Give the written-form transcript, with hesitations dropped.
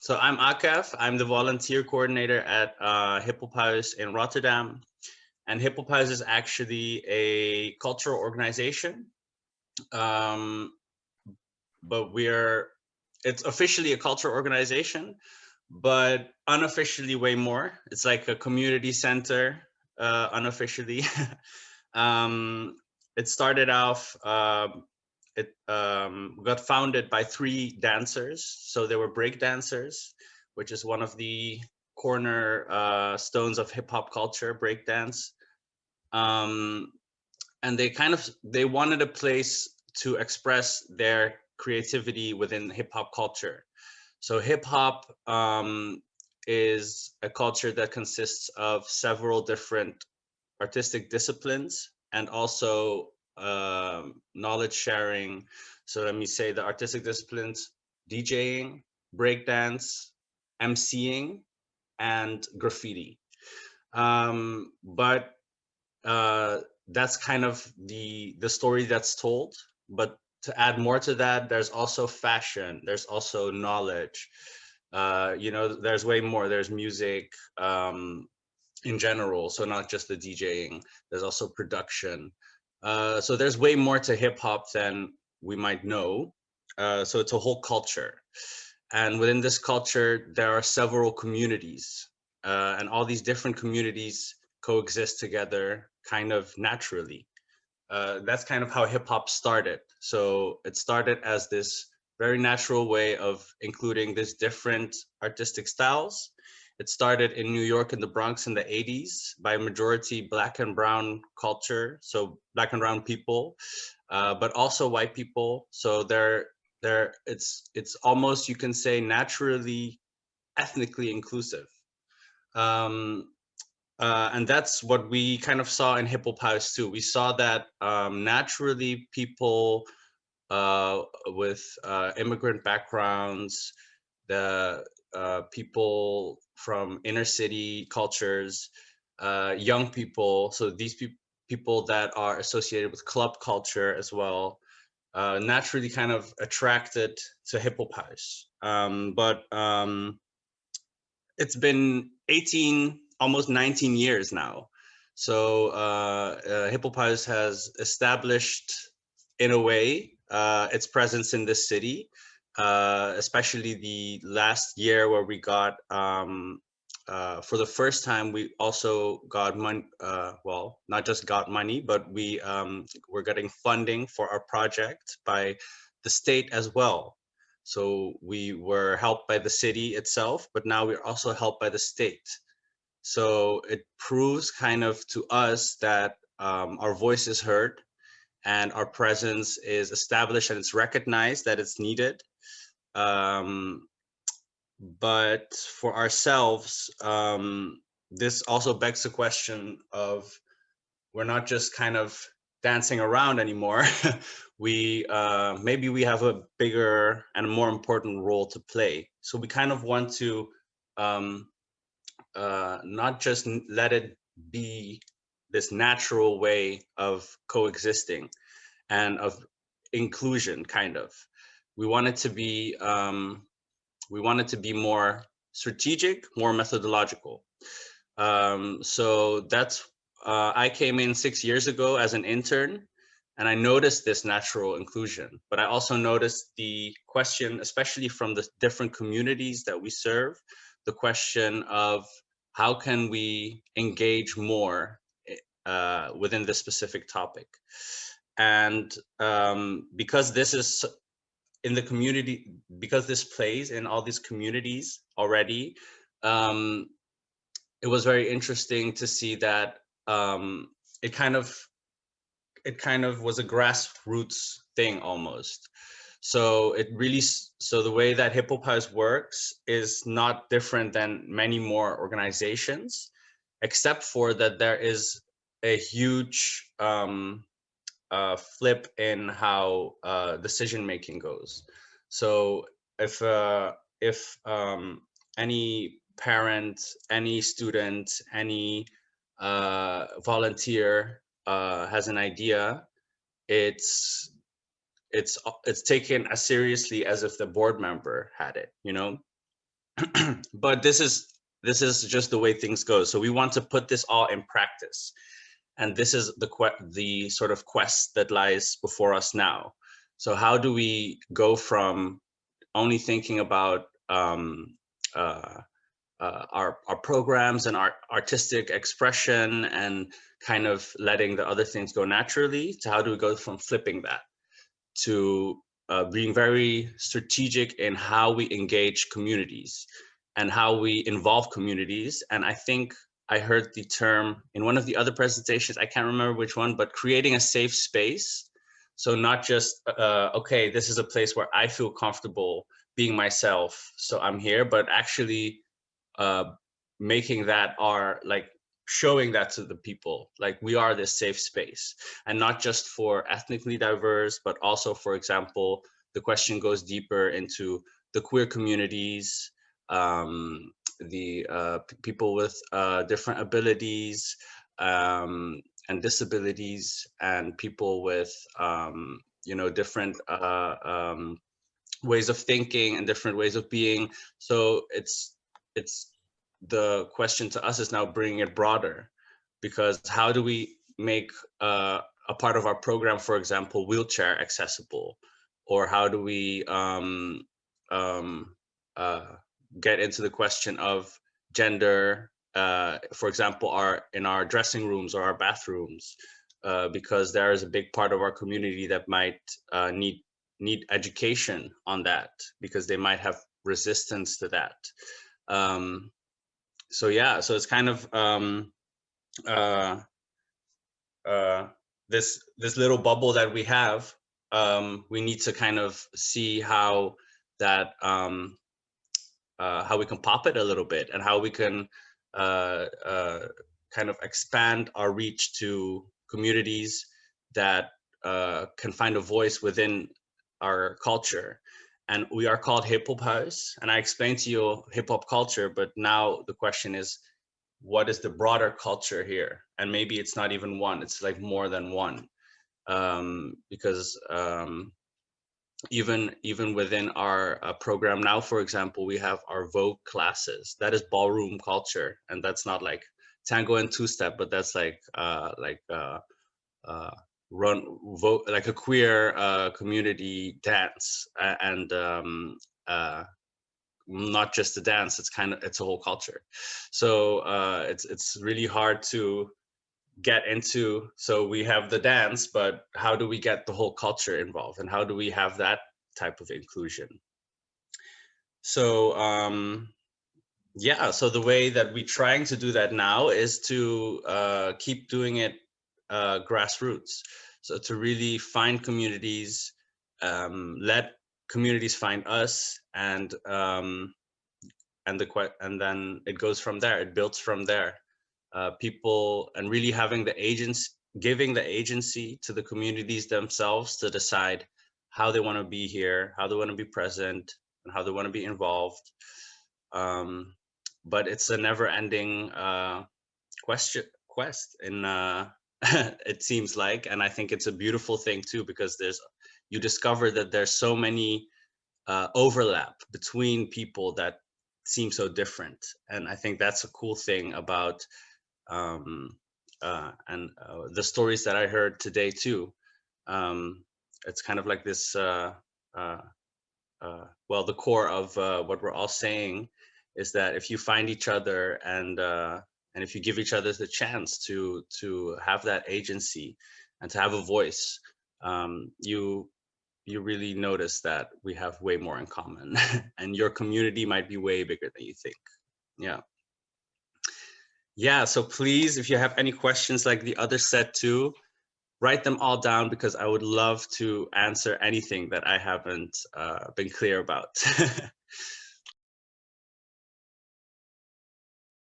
So I'm Akef. I'm the volunteer coordinator at Hop Huis in Rotterdam. And Hop Huis is actually a cultural organization. Um, but it's officially a cultural organization, but unofficially way more. It's like a community center, unofficially. um, it started off, it got founded by 3 dancers. So they were break dancers, which is one of the corner stones of hip hop culture, breakdance. Um, and they wanted a place to express their creativity within hip hop culture. So hip hop is a culture that consists of several different artistic disciplines and also knowledge sharing. So let me say the artistic disciplines: DJing, breakdance, MCing, and graffiti. But uh, that's kind of the story that's told. But to add more to that, there's also fashion. There's also knowledge. There's way more. There's music in general. So not just the DJing. There's also production. So there's way more to hip hop than we might know. So it's a whole culture. And within this culture, there are several communities, and all these different communities coexist together kind of naturally. That's kind of how hip hop started. So it started as this very natural way of including these different artistic styles. It started in New York in the Bronx in the 80s by majority black and brown culture, so black and brown people, but also white people. So it's almost, you can say, naturally ethnically inclusive. Um, and that's what we kind of saw in Hip Hop House too. We saw that naturally people with immigrant backgrounds, the people from inner city cultures, young people, so these people that are associated with club culture as well, naturally kind of attracted to Hip Hop House. But it's been 18, almost 19 years now. So Hip Hop House has established, in a way, its presence in this city, especially the last year where we got, for the first time, we also got money. Well, not just got money, but we're getting funding for our project by the state as well. So we were helped by the city itself, but now we're also helped by the state. So it proves kind of to us that our voice is heard and our presence is established and it's recognized that it's needed. Um, but for ourselves, this also begs the question of, we're not just kind of dancing around anymore. We maybe we have a bigger and a more important role to play. So we kind of want to um, not just let it be this natural way of coexisting and of inclusion, kind of. We want it to be more strategic, more methodological. So that's I came in 6 years ago as an intern, and I noticed this natural inclusion. But I also noticed the question, especially from the different communities that we serve, the question of how can we engage more within this specific topic. And because this is in the community, because this plays in all these communities already, um, it was very interesting to see that it kind of was a grassroots thing almost. So so the way that Hip Hop House works is not different than many more organizations, except for that there is a huge flip in how decision making goes. So if any parent, any student, any volunteer has an idea, it's it's taken as seriously as if the board member had it. But this is just the way things go. So we want to put this all in practice, and this is the sort of quest that lies before us now. So how do we go from only thinking about our programs and our artistic expression and kind of letting the other things go naturally, to how do we go from flipping that to being very strategic in how we engage communities and how we involve communities. And I think I heard the term in one of the other presentations, I can't remember which one, but creating a safe space. So not just, okay, this is a place where I feel comfortable being myself, so I'm here, but actually making that like showing that to the people, like we are this safe space, and not just for ethnically diverse, but also, for example, the question goes deeper into the queer communities, the people with different abilities and disabilities, and people with different ways of thinking and different ways of being. So it's the question to us is now bringing it broader, because how do we make a part of our program, for example, wheelchair accessible, or how do we get into the question of gender, for example, in our dressing rooms or our bathrooms, because there is a big part of our community that might need education on that, because they might have resistance to that. So yeah, so it's kind of this little bubble that we have. We need to kind of see how that how we can pop it a little bit, and how we can kind of expand our reach to communities that can find a voice within our culture. And we are called Hip Hop Huis, and I explained to you hip hop culture, but now the question is, what is the broader culture here? And maybe it's not even one, it's like more than one, because even within our program now, for example, we have our Vogue classes. That is ballroom culture, and that's not like tango and two-step, but that's like like a queer community dance, and not just a dance. It's a whole culture. So it's really hard to get into. So we have the dance, but how do we get the whole culture involved, and how do we have that type of inclusion? So yeah, so the way that we're trying to do that now is to keep doing it grassroots. So to really find communities, let communities find us, and then it goes from there. It builds from there. People, and really having the agency, giving the agency to the communities themselves to decide how they want to be here, how they want to be present, and how they want to be involved. But it's a never-ending quest in it seems like, and I think it's a beautiful thing too, because you discover that there's so many overlap between people that seem so different, and I think that's a cool thing about the stories that I heard today too. It's kind of like this well, the core of what we're all saying is that if you find each other, and if you give each other the chance to have that agency and to have a voice, you really notice that we have way more in common, and your community might be way bigger than you think. Yeah, so please, if you have any questions like the other set too, write them all down, because I would love to answer anything that I haven't been clear about.